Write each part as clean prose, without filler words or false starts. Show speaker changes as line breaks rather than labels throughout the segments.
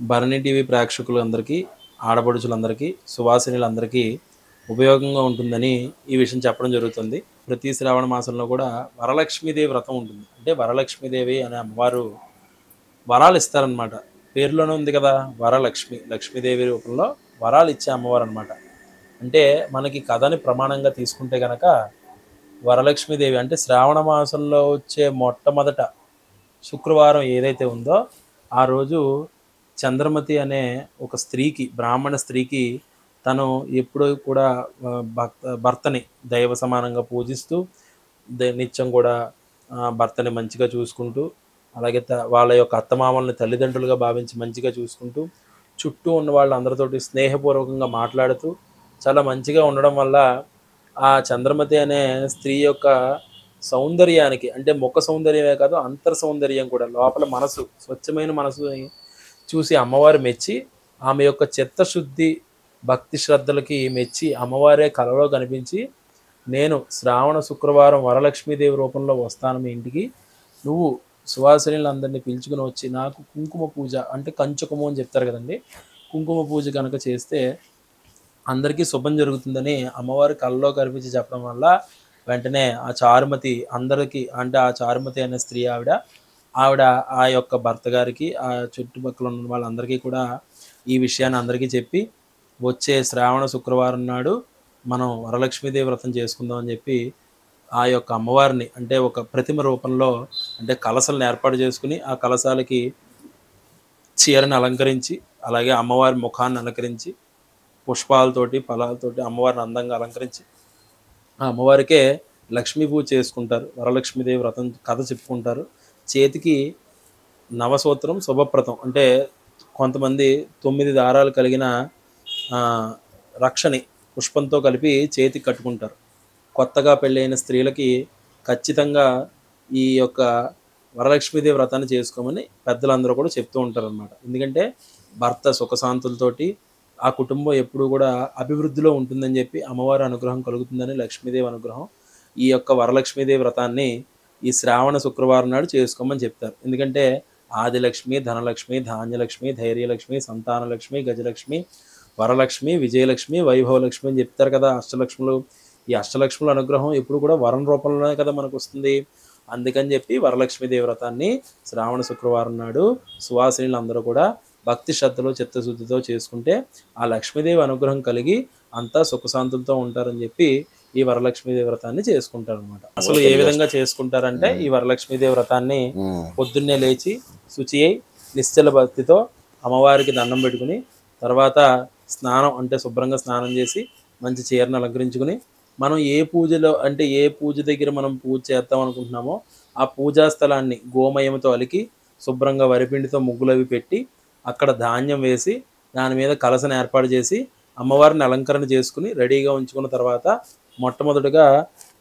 Bharani TV ప్రేక్షకులందరికీ, ఆడపడుచులందరికీ, సువాసినులందరికీ ఉపయోగంగా ఉంటుందని ఈ విషయం చెప్పడం జరుగుతుంది. ప్రతి శ్రావణ మాసంలో కూడా వరలక్ష్మీదేవి వ్రతం ఉంటుంది. అంటే వరలక్ష్మీదేవి అనే అమ్మవారు వరాలు ఇస్తారనమాట. పేరులోనే ఉంది కదా! వరలక్ష్మి. లక్ష్మీదేవి రూపంలో వరాలు ఇచ్చే అమ్మవారనమాట. అంటే మనకి కథని ప్రమాణంగా తీసుకుంటే గనక వరలక్ష్మీదేవి అంటే శ్రావణ మాసంలో వచ్చే మొట్టమొదట శుక్రవారం ఏదైతే ఉందో ఆ రోజు చంద్రమతి అనే ఒక స్త్రీకి, బ్రాహ్మణ స్త్రీకి తను ఎప్పుడూ కూడా భర్తని దైవ సమానంగా పూజిస్తూ నిత్యం కూడా భర్తని మంచిగా చూసుకుంటూ, అలాగే వాళ్ళ యొక్క అత్తమామల్ని తల్లిదండ్రులుగా భావించి మంచిగా చూసుకుంటూ, చుట్టూ ఉన్న వాళ్ళందరితోటి స్నేహపూర్వకంగా మాట్లాడుతూ చాలా మంచిగా ఉండడం వల్ల ఆ చంద్రమతి అనే స్త్రీ యొక్క సౌందర్యానికి, అంటే ముఖ సౌందర్యమే కాదు అంతర్ సౌందర్యం కూడా, లోపల మనసు, స్వచ్ఛమైన మనసుని చూసి అమ్మవారు మెచ్చి, ఆమె యొక్క చిత్తశుద్ధి భక్తి శ్రద్ధలకి మెచ్చి అమ్మవారే కలలో కనిపించి, నేను శ్రావణ శుక్రవారం వరలక్ష్మీదేవి రూపంలో వస్తాను మీ ఇంటికి, నువ్వు సువాసినులందరినీ పిలుచుకుని వచ్చి నాకు కుంకుమ పూజ అంటే కంచుకము అని చెప్తారు కదండి, కుంకుమ పూజ కనుక చేస్తే అందరికీ శుభం జరుగుతుందని అమ్మవారి కలలో కనిపించి చెప్పడం వల్ల వెంటనే ఆ చారుమతి అందరికీ, అంటే ఆ చారుమతి అనే స్త్రీ ఆవిడ ఆ యొక్క భర్త గారికి, ఆ చుట్టుపక్కల ఉన్న వాళ్ళందరికీ కూడా ఈ విషయాన్ని అందరికీ చెప్పి, వచ్చే శ్రావణ శుక్రవారం నాడు మనం వరలక్ష్మీదేవి వ్రతం చేసుకుందాం అని చెప్పి ఆ యొక్క అమ్మవారిని అంటే ఒక ప్రతిమ రూపంలో, అంటే కలశాలను ఏర్పాటు చేసుకుని ఆ కలశాలకి చీరని అలంకరించి, అలాగే అమ్మవారి ముఖాన్ని అలంకరించి, పుష్పాలతోటి ఫలాలతోటి అమ్మవారిని అందంగా అలంకరించి ఆ అమ్మవారికే లక్ష్మీ పూజ చేసుకుంటారు. వరలక్ష్మీదేవి వ్రతం కథ చెప్పుకుంటారు. చేతికి నవసూత్రం శుభప్రదం అంటే కొంతమంది 9 దారాలు కలిగిన రక్షని పుష్పంతో కలిపి చేతికి కట్టుకుంటారు. కొత్తగా పెళ్ళైన స్త్రీలకి ఖచ్చితంగా ఈ యొక్క వరలక్ష్మీదేవి వ్రతాన్ని చేసుకోమని పెద్దలందరూ కూడా చెప్తూ ఉంటారనమాట. ఎందుకంటే భర్త సుఖశాంతులతోటి ఆ కుటుంబం ఎప్పుడూ కూడా అభివృద్ధిలో ఉంటుందని చెప్పి, అమ్మవారి అనుగ్రహం కలుగుతుందని, లక్ష్మీదేవి అనుగ్రహం, ఈ యొక్క వరలక్ష్మీదేవి వ్రతాన్ని ఈ శ్రావణ శుక్రవారం నాడు చేసుకోమని చెప్తారు. ఎందుకంటే ఆదిలక్ష్మి, ధనలక్ష్మి, ధాన్యలక్ష్మి, ధైర్యలక్ష్మి, సంతానలక్ష్మి, గజలక్ష్మి, వరలక్ష్మి, విజయలక్ష్మి, వైభవలక్ష్మి అని చెప్తారు కదా అష్టలక్ష్ములు. ఈ అష్టలక్ష్ముల అనుగ్రహం ఎప్పుడు కూడా వరం రూపంలోనే కదా మనకు వస్తుంది. అందుకని చెప్పి వరలక్ష్మీదేవి వ్రతాన్ని శ్రావణ శుక్రవారం నాడు సువాసినులందరూ కూడా భక్తి శ్రద్ధలో చిత్తశుద్ధితో చేసుకుంటే ఆ లక్ష్మీదేవి అనుగ్రహం కలిగి అంతా సుఖశాంతులతో ఉంటారని చెప్పి ఈ వరలక్ష్మీదేవి వ్రతాన్ని చేసుకుంటారు అనమాట. అసలు ఏ విధంగా చేసుకుంటారంటే ఈ వరలక్ష్మీదేవి వ్రతాన్ని పొద్దున్నే లేచి శుచి అయి నిశ్చల భక్తితో అమ్మవారికి దండం పెట్టుకుని, తర్వాత స్నానం అంటే శుభ్రంగా స్నానం చేసి మంచి చీరను అలంకరించుకుని, మనం ఏ పూజలో అంటే ఏ పూజ దగ్గర మనం పూజ చేద్దాం అనుకుంటున్నామో ఆ పూజా స్థలాన్ని గోమయంతో అలికి శుభ్రంగా వరిపిండితో ముగ్గులు అవి పెట్టి అక్కడ ధాన్యం వేసి దాని మీద కలశను ఏర్పాటు చేసి అమ్మవారిని అలంకరణ చేసుకుని రెడీగా ఉంచుకున్న తర్వాత మొట్టమొదటిగా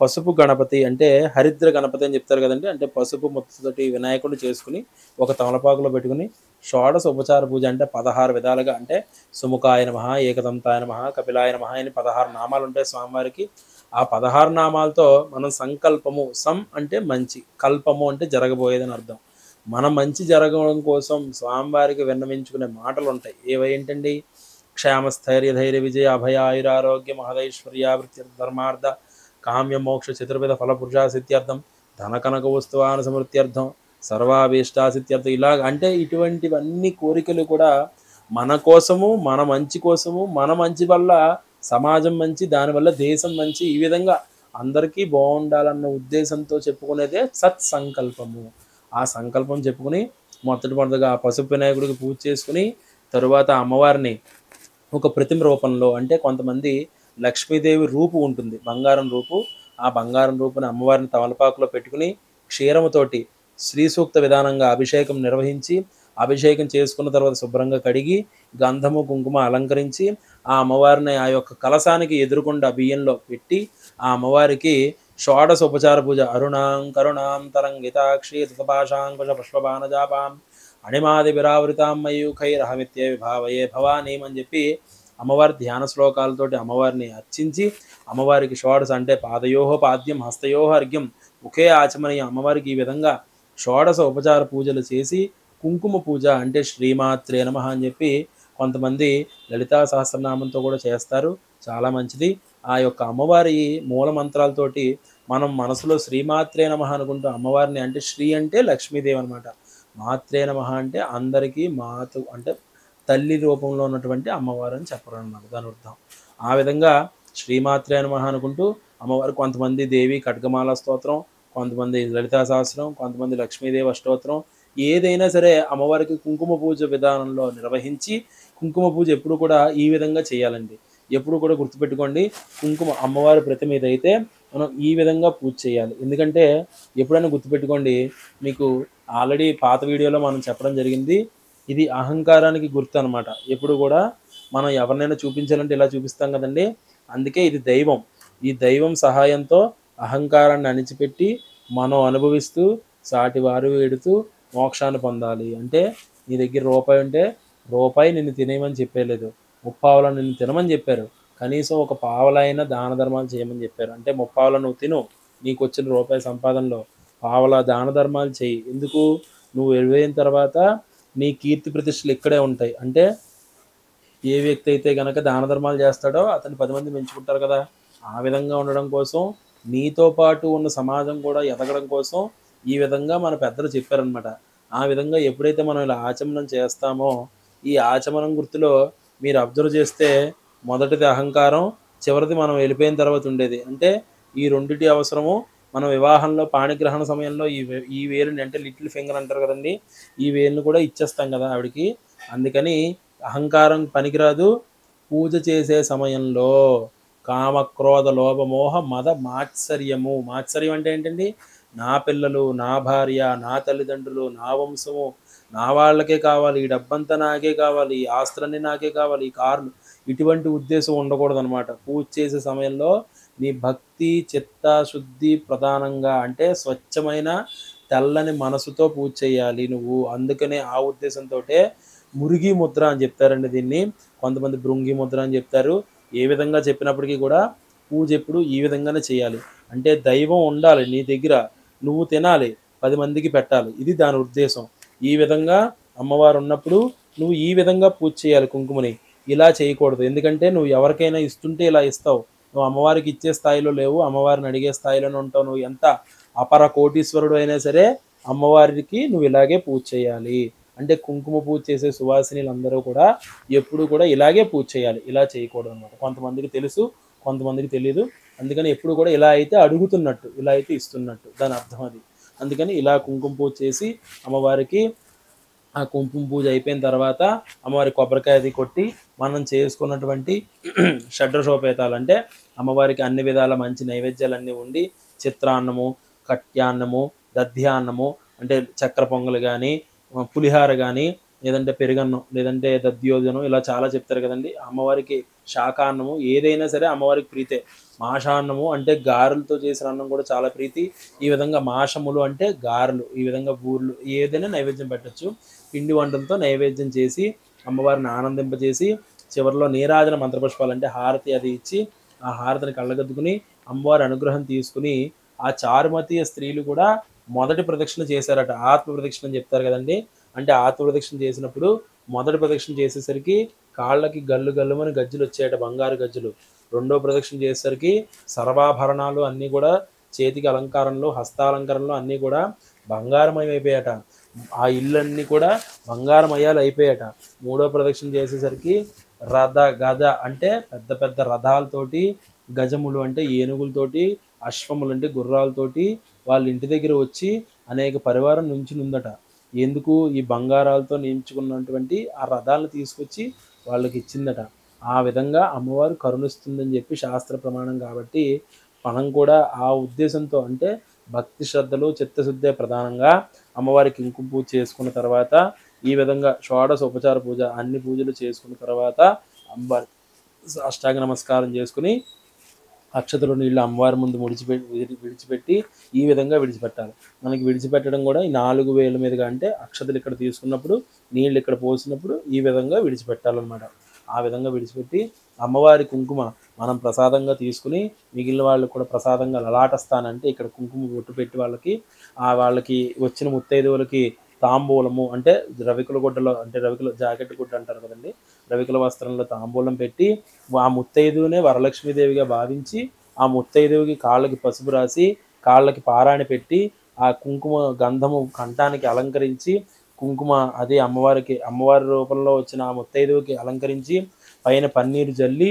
పసుపు గణపతి అంటే హరిద్ర గణపతి అని చెప్తారు కదండి, అంటే పసుపు ముద్దతోటి వినాయకుడు చేసుకుని ఒక తమలపాకులో పెట్టుకుని షోడశ ఉపచార పూజ అంటే 16 విధాలుగా, అంటే సుముఖాయ నమః, ఏకదంతాయ నమః, కపిలాయ నమః అని 16 నామాలు ఉంటాయి స్వామివారికి. ఆ 16 నామాలతో మనం సంకల్పము, సం అంటే మంచి, కల్పము అంటే జరగబోయేదని అర్థం, మన మంచి జరగడం కోసం స్వామివారికి విన్నవించుకునే మాటలు ఉంటాయి. ఏవేంటండి? క్షేమస్థైర్య ధైర్య విజయ అభయ ఆయురారోగ్య మహదైశ్వర్యావృత్తి ధర్మార్థ కామ్య మోక్ష చతుర్విధ ఫలపురుషా సిద్ధ్యర్థం ధన కనక వస్తువాన సమృద్ధ్యర్థం సర్వాభీష్టా సిద్ధ్యర్థం. ఇలాగ అంటే ఇటువంటివన్నీ కోరికలు కూడా మన కోసము, మన మంచి కోసము, మన మంచి వల్ల సమాజం మంచి, దానివల్ల దేశం మంచి, ఈ విధంగా అందరికీ బాగుండాలన్న ఉద్దేశంతో చెప్పుకునేదే సత్సంకల్పము. ఆ సంకల్పం చెప్పుకుని మొదటగా పసుపు వినాయకుడికి పూజ చేసుకుని, తరువాత అమ్మవారిని ఒక ప్రతిమ రూపంలో, అంటే కొంతమంది లక్ష్మీదేవి రూపు ఉంటుంది, బంగారం రూపు, ఆ బంగారం రూపుని అమ్మవారిని తమలపాకులో పెట్టుకుని క్షీరముతోటి శ్రీ సూక్త విధానంగా అభిషేకం నిర్వహించి, అభిషేకం చేసుకున్న తర్వాత శుభ్రంగా కడిగి గంధము కుంకుమ అలంకరించి ఆ అమ్మవారిని ఆ యొక్క కలశానికి ఎదురుకుండా బియ్యంలో పెట్టి ఆ అమ్మవారికి షోడశ ఉపచార పూజ అరుణాం కరుణాం తరంగితాక్షి ధృతపాశాంకుశ పుష్పబాణజాపాం అణిమాది విరావృతాం మయూఖైరహమిత్య విభావయే భవానీం అని చెప్పి అమ్మవారి ధ్యాన శ్లోకాలతోటి అమ్మవారిని అర్చించి, అమ్మవారికి షోడశ అంటే పాదయోహ పాద్యం హస్తయోహ అర్ఘ్యం ముఖే ఆచమనీయ, అమ్మవారికి ఈ విధంగా షోడశ ఉపచార పూజలు చేసి కుంకుమ పూజ అంటే శ్రీమాత్రే నమః అని చెప్పి కొంతమంది లలితా సహస్రనామంతో కూడా చేస్తారు. చాలా మంచిది. ఆ యొక్క అమ్మవారి మూల మంత్రాలతోటి మనం మనసులో శ్రీమాత్రే నమః అనుకుంటూ అమ్మవారిని అంటే శ్రీ అంటే లక్ష్మీదేవి అనమాట. మాత్రే నమః అంటే అందరికీ మాతు అంటే తల్లి రూపంలో ఉన్నటువంటి అమ్మవారు అని చెప్పడం అన్నమాట దాని అర్థం. ఆ విధంగా శ్రీమాత్రే నమః అనుకుంటూ అమ్మవారు కొంతమంది దేవి ఖడ్గమాల స్తోత్రం, కొంతమంది లలితా సహస్రం, కొంతమంది లక్ష్మీదేవి అష్టోత్తరం ఏదైనా సరే అమ్మవారికి కుంకుమ పూజ విధానంలో నిర్వహించి కుంకుమ పూజ ఎప్పుడు కూడా ఈ విధంగా చేయాలండి. ఎప్పుడు కూడా గుర్తుపెట్టుకోండి కుంకుమ అమ్మవారి ప్రతిమ ఏదైతే మనం ఈ విధంగా పూజ చేయాలి. ఎందుకంటే ఎప్పుడైనా గుర్తుపెట్టుకోండి మీకు ఆల్రెడీ పాత వీడియోలో మనం చెప్పడం జరిగింది. ఇది అహంకారానికి గుర్తు అనమాట. ఎప్పుడు కూడా మనం ఎవరినైనా చూపించాలంటే ఇలా చూపిస్తాం కదండీ! అందుకే ఇది దైవం. ఈ దైవం సహాయంతో అహంకారాన్ని అణిచిపెట్టి మనం అనుభవిస్తూ సాటి వారు వేడుతూ మోక్షాన్ని పొందాలి. అంటే నీ దగ్గర రూపాయి ఉంటే రూపాయి నిన్ను తినేయమని చెప్పేయలేదు. ముప్పావలా నిన్ను తినమని చెప్పారు. కనీసం ఒక పావలైనా దాన ధర్మాలు చేయమని చెప్పారు. అంటే ముప్పావలా నువ్వు తిను. నీకొచ్చిన రూపాయి సంపాదనలో పావలా దాన ధర్మాలు చెయ్యి. ఎందుకు? నువ్వు వెళ్ళిపోయిన తర్వాత నీ కీర్తి ప్రతిష్టలు ఇక్కడే ఉంటాయి. అంటే ఏ వ్యక్తి అయితే గనక దాన ధర్మాలు చేస్తాడో అతన్ని 10 మంది మెచ్చుకుంటారు కదా! ఆ విధంగా ఉండడం కోసం నీతో పాటు ఉన్న సమాజం కూడా ఎదగడం కోసం ఈ విధంగా మన పెద్దలు చెప్పారనమాట. ఆ విధంగా ఎప్పుడైతే మనం ఇలా ఆచమనం చేస్తామో ఈ ఆచమనం గుర్తులో మీరు అబ్జర్వ్ చేస్తే మొదటిది అహంకారం, చివరిది మనం వెళ్ళిపోయిన తర్వాత ఉండేది. అంటే ఈ రెండిటి అవసరము మనం వివాహంలో పాణిగ్రహణ సమయంలో ఈ వేలుని అంటే లిటిల్ ఫింగర్ అంటారు కదండీ! ఈ వేలుని కూడా ఇచ్చేస్తాం కదా ఆవిడకి. అందుకని అహంకారం పనికిరాదు. పూజ చేసే సమయంలో కామ, క్రోధ, లోభ, మోహ, మద, మాత్సర్యము. మాత్సర్యం అంటే ఏంటండి? నా పిల్లలు, నా భార్య, నా తల్లిదండ్రులు, నా వంశము, నా వాళ్ళకే కావాలి. ఈ డబ్బంతా నాకే కావాలి. ఈ ఆస్తులన్నీ నాకే కావాలి. ఈ కార్లు ఇటువంటి ఉద్దేశం ఉండకూడదనమాట. పూజ చేసే సమయంలో నీ భక్తి, చిత్త శుద్ధి ప్రధానంగా అంటే స్వచ్ఛమైన తెల్లని మనసుతో పూజ చేయాలి నువ్వు. అందుకనే ఆ ఉద్దేశంతోటే మురిగి ముద్ర అని చెప్తారండి దీన్ని. కొంతమంది భృంగి ముద్ర అని చెప్తారు. ఏ విధంగా చెప్పినప్పటికీ కూడా పూజ ఎప్పుడు ఈ విధంగానే చేయాలి. అంటే దైవం ఉండాలి నీ దగ్గర. నువ్వు తినాలి. 10 మందికి పెట్టాలి. ఇది దాని ఉద్దేశం. ఈ విధంగా అమ్మవారు ఉన్నప్పుడు నువ్వు ఈ విధంగా పూజ చేయాలి కుంకుమని. ఇలా చేయకూడదు. ఎందుకంటే నువ్వు ఎవరికైనా ఇస్తుంటే ఇలా ఇస్తావు. నువ్వు అమ్మవారికి ఇచ్చే స్థాయిలో లేవు. అమ్మవారిని అడిగే స్థాయిలోనే ఉంటావు. నువ్వు ఎంత అపర కోటీశ్వరుడు అయినా సరే అమ్మవారికి నువ్వు ఇలాగే పూజ చేయాలి. అంటే కుంకుమ పూజ చేసే సువాసినులందరూ కూడా ఎప్పుడు కూడా ఇలాగే పూజ చేయాలి. ఇలా చేయకూడదనమాట. కొంతమందికి తెలుసు, కొంతమందికి తెలీదు. అందుకని ఎప్పుడు కూడా ఇలా అయితే అడుగుతున్నట్టు, ఇలా అయితే ఇస్తున్నట్టు దాని అర్థం అది. అందుకని ఇలా కుంకుమ పూజ చేసి అమ్మవారికి ఆ కుంకుమ పూజ అయిపోయిన తర్వాత అమ్మవారికి కొబ్బరికాయ అది కొట్టి మనం చేసుకున్నటువంటి షడ్రసోపేతాలు అంటే అమ్మవారికి అన్ని విధాల మంచి నైవేద్యాలన్నీ ఉండి చిత్రాన్నము, కట్యాన్నము, దధ్యాన్నము అంటే చక్కెర పొంగలు కానీ పులిహార కానీ లేదంటే పెరుగన్నం లేదంటే దధ్యోజనం ఇలా చాలా చెప్తారు కదండి. అమ్మవారికి శాకాన్నము ఏదైనా సరే అమ్మవారికి ప్రీతే. మాషాన్నము అంటే గారెలతో చేసిన అన్నం కూడా చాలా ప్రీతి. ఈ విధంగా మాషములు అంటే గారెలు, ఈ విధంగా బూర్లు ఏదైనా నైవేద్యం పెట్టచ్చు. పిండి వంటలతో నైవేద్యం చేసి అమ్మవారిని ఆనందింపజేసి చివరిలో నీరాజన మంత్రపుష్పాలు అంటే హారతి అది ఇచ్చి ఆ హారతిని కళ్ళగద్దుకుని అమ్మవారి అనుగ్రహం తీసుకుని ఆ చారుమతీయ స్త్రీలు కూడా మొదటి ప్రదక్షిణ చేశారట. ఆత్మ ప్రదక్షిణ అని చెప్తారు కదండి. అంటే ఆత్మ ప్రదక్షిణ చేసినప్పుడు మొదటి ప్రదక్షిణ చేసేసరికి కాళ్ళకి గల్లు గల్లుమని గజ్జలు వచ్చాయట, బంగారు గజ్జలు. రెండో ప్రదక్షిణ చేసేసరికి సర్వాభరణాలు అన్నీ కూడా చేతికి అలంకారంలో హస్తాలంకరణలో అన్నీ కూడా బంగారమయం అయిపోయాట. ఆ ఇళ్ళన్నీ కూడా బంగారమయాలు అయిపోయాట. మూడో ప్రదక్షిణ చేసేసరికి రథ గజ అంటే పెద్ద పెద్ద రథాలతోటి, గజములు అంటే ఏనుగులతోటి, అశ్వములు అంటే గుర్రాలతోటి వాళ్ళ ఇంటి దగ్గర వచ్చి అనేక పరివారం నుంచునుందట. ఎందుకు? ఈ బంగారాలతో నియమించుకున్నటువంటి ఆ రథాలను తీసుకొచ్చి వాళ్ళకి ఇచ్చిందట. ఆ విధంగా అమ్మవారు కరుణిస్తుందని చెప్పి శాస్త్ర ప్రమాణం కాబట్టి మనం కూడా ఆ ఉద్దేశంతో అంటే భక్తి శ్రద్ధలు చిత్తశుద్ధే ప్రధానంగా అమ్మవారికి కుంకుమ పూజ చేసుకున్న తర్వాత ఈ విధంగా షోడశ ఉపచార పూజ అన్ని పూజలు చేసుకున్న తర్వాత అమ్మవారి అష్టాంగ నమస్కారం చేసుకుని అక్షతలు నీళ్ళు అమ్మవారి ముందు విడిచిపెట్టి ఈ విధంగా విడిచిపెట్టాలి. మనకి విడిచిపెట్టడం కూడా ఈ 4 వేల మీదుగా అంటే అక్షతలు ఇక్కడ తీసుకున్నప్పుడు నీళ్ళు ఇక్కడ పోసినప్పుడు ఈ విధంగా విడిచిపెట్టాలన్నమాట. ఆ విధంగా విడిచిపెట్టి అమ్మవారి కుంకుమ మనం ప్రసాదంగా తీసుకుని మిగిలిన వాళ్ళకు కూడా ప్రసాదంగా లలాటస్థానం అంటే ఇక్కడ కుంకుమ బొట్టు పెట్టి వాళ్ళకి వచ్చిన ముత్తైదువులకి తాంబూలము అంటే రవికుల గుడ్డలో అంటే రవికుల జాకెట్ గుడ్డ అంటారు కదండీ! రవికుల వస్త్రంలో తాంబూలం పెట్టి ఆ ముత్తైదువునే వరలక్ష్మీదేవిగా భావించి, ఆ ముత్తైదువుకి కాళ్ళకి పసుపు రాసి, కాళ్ళకి పారాణి పెట్టి, ఆ కుంకుమ గంధము కంఠానికి అలంకరించి, కుంకుమ అది అమ్మవారి రూపంలో వచ్చిన ఆ ముత్తైదువుకి అలంకరించి, పైన పన్నీరు జల్లి,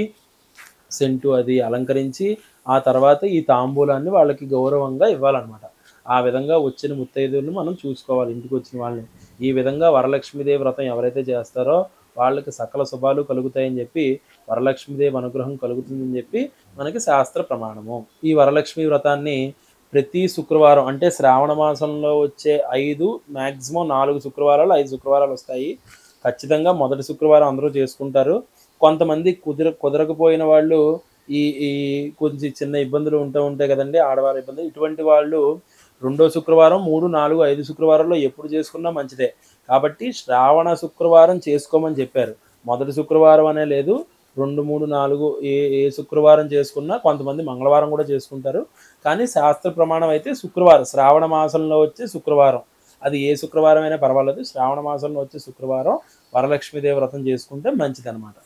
సెంటు అది అలంకరించి, ఆ తర్వాత ఈ తాంబూలాన్ని వాళ్ళకి గౌరవంగా ఇవ్వాలనమాట. ఆ విధంగా వచ్చిన ముత్తైదువులను మనం చూసుకోవాలి ఇంటికొచ్చిన వాళ్ళని. ఈ విధంగా వరలక్ష్మీదేవి వ్రతం ఎవరైతే చేస్తారో వాళ్ళకి సకల శుభాలు కలుగుతాయని జెప్పి, వరలక్ష్మీదేవి అనుగ్రహం కలుగుతుందని జెప్పి మనకి శాస్త్ర ప్రమాణము. ఈ వరలక్ష్మి వ్రతాన్ని ప్రతి శుక్రవారం అంటే శ్రావణ మాసంలో వచ్చే 5 మాక్సిమం 4 శుక్రవారాలు, 5 శుక్రవారాలొస్తాయి. ఖచ్చితంగా మొదటి శుక్రవారం అందరూ చేసుకుంటారు. కొంతమంది కుదరకపోయిన వాళ్ళు ఈ ఈ కొంచెం చిన్న ఇబ్బందులు ఉంటాయి కదండీ! ఆడవాళ్ళ ఇబ్బంది. ఇటువంటి వాళ్ళు రెండో శుక్రవారం, 3, 4, 5 శుక్రవారాల్లో ఎప్పుడు చేసుకున్నా మంచిదే. కాబట్టి శ్రావణ శుక్రవారం చేసుకోమని చెప్పారు. మొదటి శుక్రవారం అనే లేదు. 2, 3, 4 ఏ ఏ శుక్రవారం చేసుకున్నా కొంతమంది మంగళవారం కూడా చేసుకుంటారు. కానీ శాస్త్ర ప్రమాణం అయితే శుక్రవారం, శ్రావణ మాసంలో వచ్చే శుక్రవారం. అది ఏ శుక్రవారం అయినా పర్వాలేదు. శ్రావణ మాసంలో వచ్చే శుక్రవారం వరలక్ష్మీదేవి వ్రతం చేసుకుంటే మంచిదనమాట.